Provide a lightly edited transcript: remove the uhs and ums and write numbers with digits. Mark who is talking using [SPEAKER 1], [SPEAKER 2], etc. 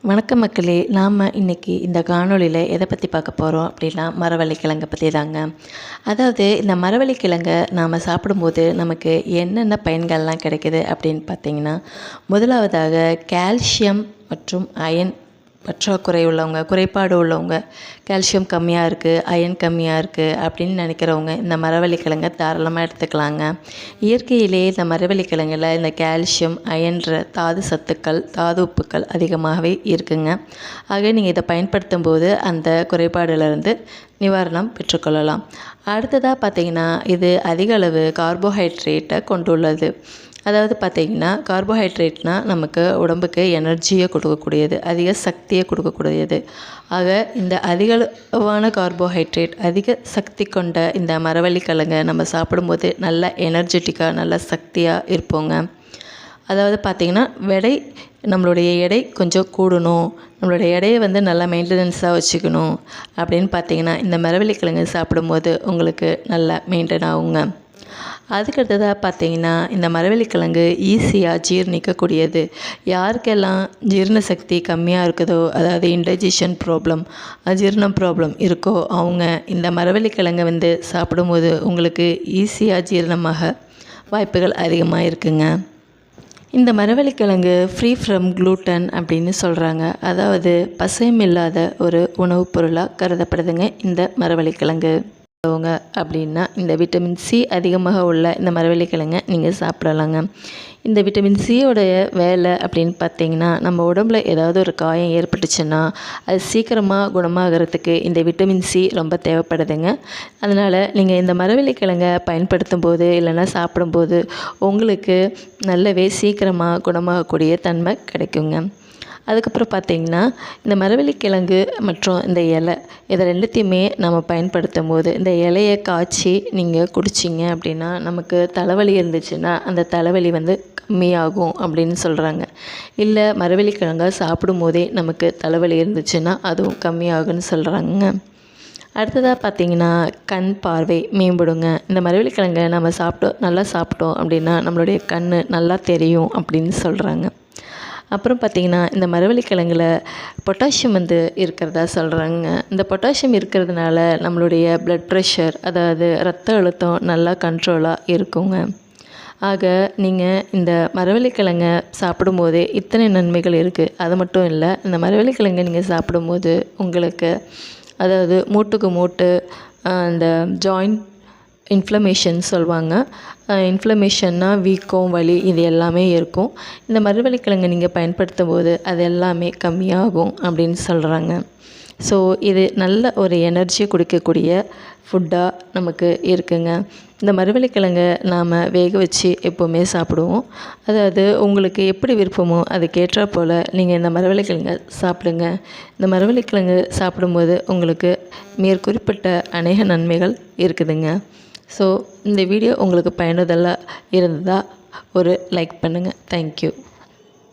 [SPEAKER 1] வணக்கம் மக்களே, நாம் இன்றைக்கி இந்த காணொளியில் எதை பற்றி பார்க்க போகிறோம் அப்படின்னா மரவள்ளிக்கிழங்கை பற்றி தாங்க. அதாவது இந்த மரவள்ளிக்கிழங்கை நாம் சாப்பிடும்போது நமக்கு என்னென்ன பயன்கள்லாம் கிடைக்கிது அப்படின்னு பார்த்திங்கன்னா, முதலாவதாக கால்சியம் மற்றும் அயன் பற்றாக்குறை உள்ளவங்க, குறைபாடு உள்ளவங்க, கால்சியம் கம்மியாக இருக்குது, அயன் கம்மியாக இருக்குது அப்படின்னு நினைக்கிறவங்க இந்த மரவள்ளிக்கிழங்கை தாராளமாக எடுத்துக்கலாங்க. இயற்கையிலேயே இந்த மரவள்ளிக்கிழங்கில் இந்த கால்சியம், அயன்ற தாது சத்துக்கள், தாது உப்புக்கள் அதிகமாகவே இருக்குங்க. ஆக நீங்கள் இதை பயன்படுத்தும் போது அந்த குறைபாடுலேருந்து நிவாரணம் பெற்றுக்கொள்ளலாம். அடுத்ததாக பார்த்திங்கன்னா, இது அதிக அளவு கார்போஹைட்ரேட்டை கொண்டுள்ளது. அதாவது பார்த்திங்கன்னா, கார்போஹைட்ரேட்னால் நமக்கு உடம்புக்கு எனர்ஜியை கொடுக்கக்கூடியது, அதிக சக்தியை கொடுக்கக்கூடியது. ஆக இந்த அதிகளவான கார்போஹைட்ரேட், அதிக சக்தி கொண்ட இந்த மரவள்ளிக்கிழங்கை நம்ம சாப்பிடும்போது நல்ல எனர்ஜெட்டிக்காக, நல்ல சக்தியாக இருப்போங்க. அதாவது பார்த்திங்கன்னா, நம்மளுடைய எடை கொஞ்சம் கூடணும், நம்மளுடைய எடையை நல்லா மெயின்டெனன்ஸாக வச்சுக்கணும் அப்படின்னு பார்த்திங்கன்னா, இந்த மரவள்ளிக்கிழங்கு சாப்பிடும்போது உங்களுக்கு நல்லா மெயின்டைன் ஆகுங்க. அதுக்கடுத்ததாக பார்த்திங்கன்னா, இந்த மரவள்ளிக்கிழங்கு ஈஸியாக ஜீரணிக்கக்கூடியது. யாருக்கெல்லாம் ஜீரண சக்தி கம்மியாக இருக்குதோ, அதாவது இன்டைஜஷன் ப்ராப்ளம், அஜீரணம் ப்ராப்ளம் இருக்கோ, அவங்க இந்த மரவள்ளிக்கிழங்கை சாப்பிடும்போது உங்களுக்கு ஈஸியாக ஜீரணமாக வாய்ப்புகள் அதிகமாக இருக்குங்க. இந்த மரவள்ளிக்கிழங்கு ஃப்ரீ ஃப்ரம் க்ளூட்டன் அப்படின்னு சொல்கிறாங்க. அதாவது பசையம் இல்லாத ஒரு உணவுப் பொருளாக கருதப்படுதுங்க இந்த மரவள்ளிக்கிழங்கு. அப்படின்னா இந்த விட்டமின் சி அதிகமாக உள்ள இந்த மரவள்ளிக்கிழங்கை நீங்கள் சாப்பிடலாங்க. இந்த விட்டமின் சியோடைய வேலை அப்படின்னு பார்த்திங்கன்னா, நம்ம உடம்புல ஏதாவது ஒரு காயம் ஏற்பட்டுச்சுன்னா அது சீக்கிரமாக குணமாகறதுக்கு இந்த விட்டமின் சி ரொம்ப தேவைப்படுதுங்க. அதனால் நீங்கள் இந்த மரவள்ளிக்கிழங்கை பயன்படுத்தும் போது இல்லைன்னா சாப்பிடும்போது உங்களுக்கு நல்லாவே சீக்கிரமாக குணமாகக்கூடிய தன்மை கிடைக்குங்க. அதுக்கப்புறம் பார்த்திங்கன்னா, இந்த மரவள்ளிக்கிழங்கு மற்றும் இந்த இலை, இதை ரெண்டுத்தையுமே நம்ம பயன்படுத்தும் போது இந்த இலையை காய்ச்சி நீங்கள் குடிச்சிங்க அப்படின்னா, நமக்கு தலைவலி இருந்துச்சுன்னா அந்த தலைவலி கம்மியாகும் அப்படின்னு சொல்கிறாங்க. இல்லை மரவள்ளிக்கிழங்கை சாப்பிடும் போதே நமக்கு தலைவலி இருந்துச்சுன்னா அதுவும் கம்மியாகும்னு சொல்கிறாங்க. அடுத்ததாக பார்த்திங்கன்னா, கண் பார்வை மேம்படுங்க. இந்த மரவள்ளிக்கிழங்கை நம்ம நல்லா சாப்பிட்டோம் அப்படின்னா நம்மளுடைய கண் நல்லா தெரியும் அப்படின்னு சொல்கிறாங்க. அப்புறம் பார்த்திங்கன்னா, இந்த மரவள்ளிக்கிழங்கில் பொட்டாசியம் இருக்கிறதா சொல்கிறாங்க. இந்த பொட்டாசியம் இருக்கிறதுனால நம்மளுடைய ப்ளட் ப்ரெஷர், அதாவது இரத்த அழுத்தம் நல்லா கண்ட்ரோலாக இருக்குங்க. ஆக நீங்கள் இந்த மரவள்ளிக்கிழங்கை சாப்பிடும்போதே இத்தனை நன்மைகள் இருக்குது. அது மட்டும் இல்லை, இந்த மரவள்ளிக்கிழங்கை நீங்கள் சாப்பிடும்போது உங்களுக்கு, அதாவது மூட்டுக்கு மூட்டு, இந்த ஜாயிண்ட் இன்ஃப்ளமேஷன் சொல்லுவாங்க. இன்ஃப்ளமேஷன்னா வீக்கம், வலி, இது எல்லாமே இருக்கும். இந்த மரவள்ளிக்கிழங்கை நீங்கள் பயன்படுத்தும் போது அது எல்லாமே கம்மியாகும் அப்படின்னு சொல்கிறாங்க. ஸோ இது நல்ல ஒரு எனர்ஜியை கொடுக்கக்கூடிய ஃபுட்டாக நமக்கு இருக்குங்க. இந்த மரவள்ளிக்கிழங்கை நாம் வேக வச்சு எப்போவுமே சாப்பிடுவோம். அதாவது உங்களுக்கு எப்படி விருப்பமோ அதுக்கேற்றா போல் நீங்கள் இந்த மரவள்ளிக்கிழங்கை சாப்பிடுங்க. இந்த மரவள்ளிக்கிழங்கு சாப்பிடும்போது உங்களுக்கு மேற்குறிப்பிட்ட அநேக நன்மைகள் இருக்குதுங்க. ஸோ இந்த வீடியோ உங்களுக்கு பயனுள்ளதாக இருந்ததா ஒரு லைக் பண்ணுங்கள். தேங்க்யூ.